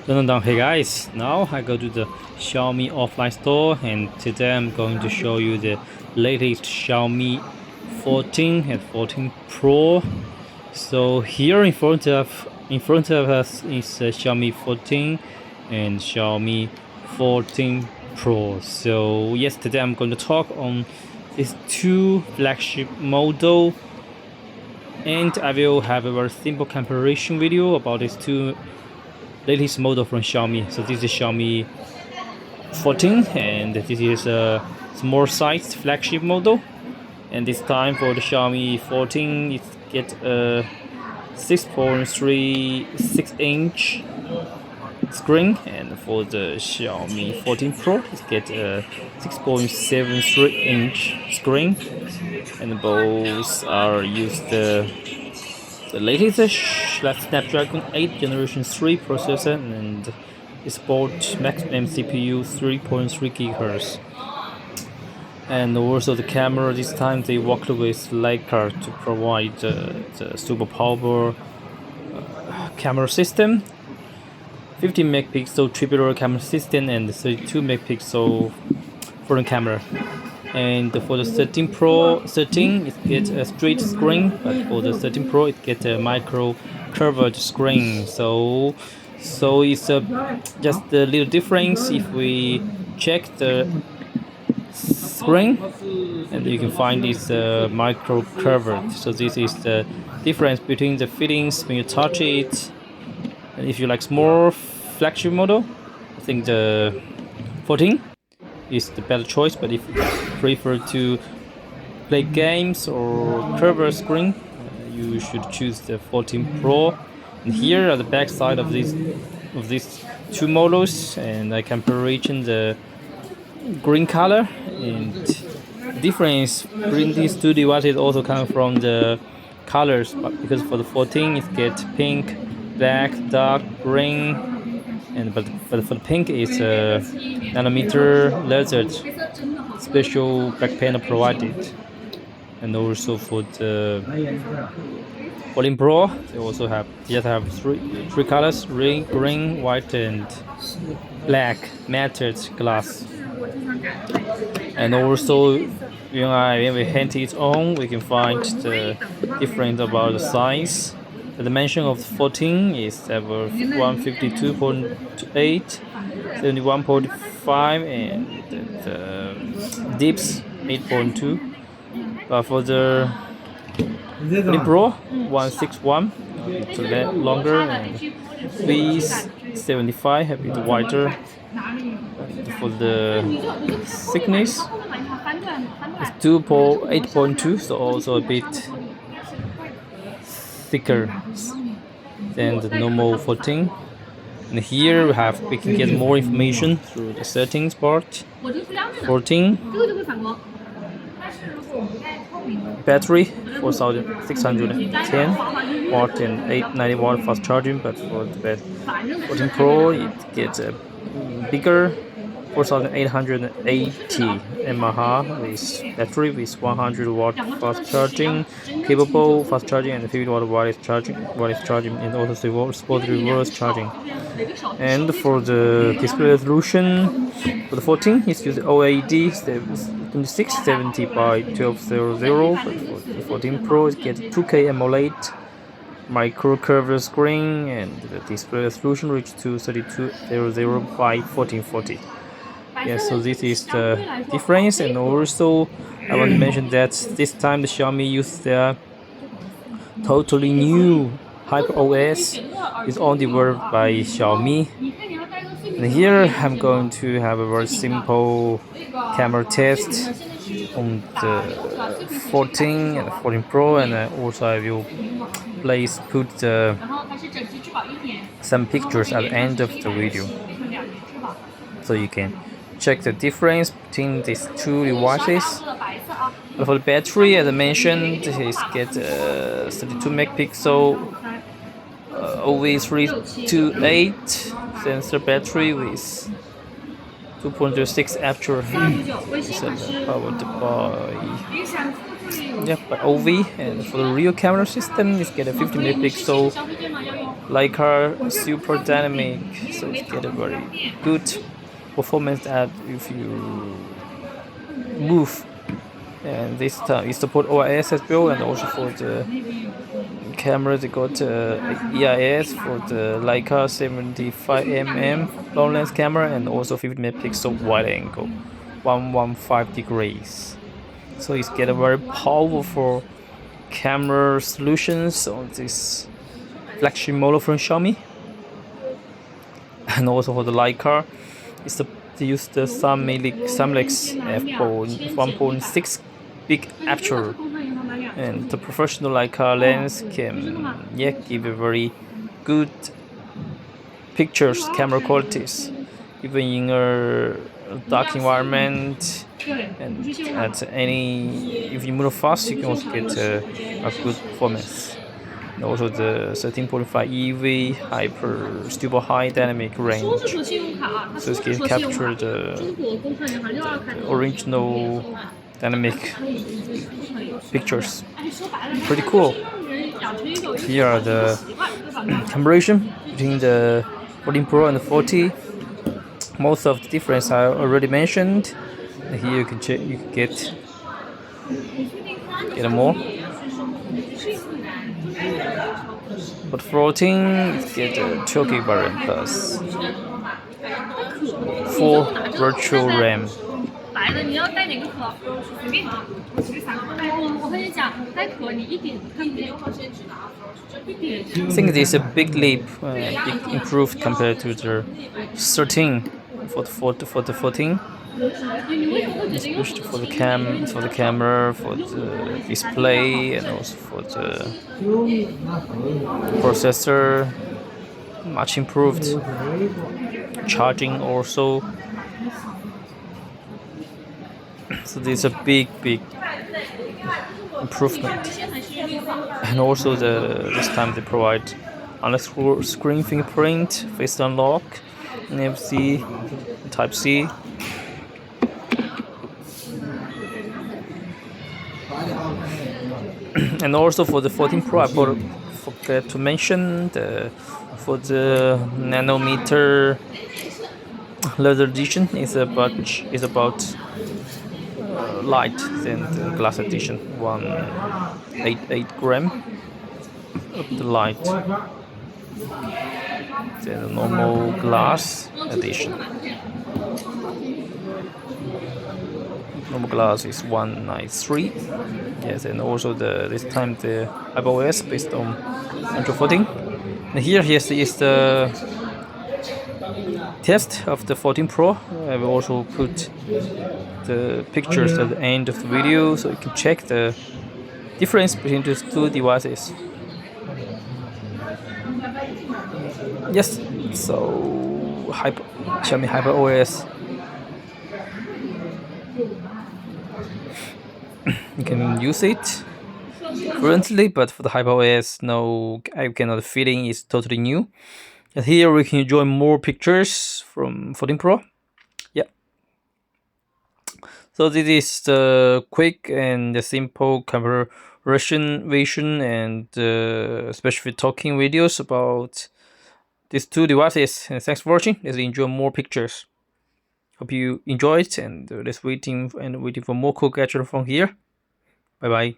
Hey guys, now I go to the Xiaomi offline store and today I'm going to show you the latest Xiaomi 14 and 14 Pro. So here in front of us is Xiaomi 14 and Xiaomi 14 Pro. So yes, today I'm going to talk on these two flagship model, and I will have a very simple comparison video about these two latest model from Xiaomi. So this is Xiaomi 14 and this is a small sized flagship model, and this time for the Xiaomi 14 it get a 6.36 inch screen, and for the Xiaomi 14 Pro it get a 6.73 inch screen, and both are used the latest Snapdragon 8 Generation 3 processor and support maximum CPU 3.3 GHz. And also the camera, this time they worked with Leica to provide the super power camera system, 15 megapixel triple camera system and 32 megapixel front camera. And for the 13 Pro, it gets a straight screen, but for the 13 Pro it gets a micro curved screen. So it's just a little difference if we check the screen, and you can find this micro curved. So this is the difference between the feelings when you touch it. And if you like small flagship model, I think the 14 is the better choice, but if you prefer to play games or curved screen, you should choose the 14 Pro. And here are the back side of these two models, and I compare the green color, and difference between these two devices also come from the colors, but because for the 14 it gets pink, black, dark, green, and but for the pink is a nanometer laser special back panel provided. And also for the 14 Pro they also have three colors: green, white and black matted glass. And also when we hand it on, we can find the difference about the size. The dimension of the 14 is 152.8, 71.5, and the dips 8.2. But for the 14 Pro 161, it's a bit longer, and V75 a bit wider. For the thickness it's 8.2, so also a bit thicker than the normal 14. And here we can get more information through the settings part. 14 battery 4610 watt and 890 watt fast charging, but for the 14 Pro it gets a bigger 4880 mAh with battery with 100 watt fast charging, capable fast charging and 50 watt wireless charging, and also support reverse charging. And for the display resolution, for the 14 it's using OLED 2670 by 1200, but for the 14 Pro it gets 2K AMOLED micro curved screen, and the display resolution reached to 3200 by 1440. Yes, so this is the difference. And also I want to mention that this time the Xiaomi used their totally new HyperOS. It's all developed by Xiaomi. And here I'm going to have a very simple camera test on the 14 and 14 Pro, and also I will put some pictures at the end of the video, so you can check the difference between these two devices. For the battery, as I mentioned, it gets 32 megapixel OV328 sensor battery with 2.06 actual powered by OV. And for the rear camera system, it's get a 50 megapixel Leica super dynamic, so it get a very good performance that if you move. And this time it support OIS as well, and also for the camera they got EIS for the Leica 75mm long lens camera, and also 50 megapixel wide angle 115 degrees. So it's get a very powerful camera solutions on this flagship model from Xiaomi. And also for the Leica, they use the Samlex f1.6 big aperture, and the professional Leica lens can give a very good pictures camera qualities even in a dark environment, and at any if you move fast you can also get a good performance. And also the 13.5 EV hyper stable high dynamic range, so it can capture the original dynamic pictures. Pretty cool. Here are the comparison between the 14 Pro and the 40. Most of the difference I already mentioned. Here you can check, you can get more. But 14 get a 12 GB RAM plus 4 virtual RAM. I think this is a big leap, big improved compared to the 13 for the 14. Especially for the camera, for the display, and also for the processor, much improved. Charging also. So this is a big improvement. And also this time they provide on the screen fingerprint, face unlock, NFC, Type C. And also for the 14 Pro, I forgot to mention for the nanometer leather edition is about light than the glass edition, 188 gram of the light than the normal glass edition. Normal glass is 193. Yes, and also this time the iOS based on Android 14. And here is the test of the 14 Pro. I will also put the pictures at the end of the video so you can check the difference between these two devices. Yes, so Xiaomi HyperOS. You can use it currently, but for the HyperOS, no, I cannot feeling is totally new. And here we can enjoy more pictures from 14 Pro. Yeah. So this is the quick and the simple comparison vision and especially talking videos about these two devices. And thanks for watching. Let's enjoy more pictures. Hope you enjoyed, and let's waiting for more cool gadgets from here. Bye bye.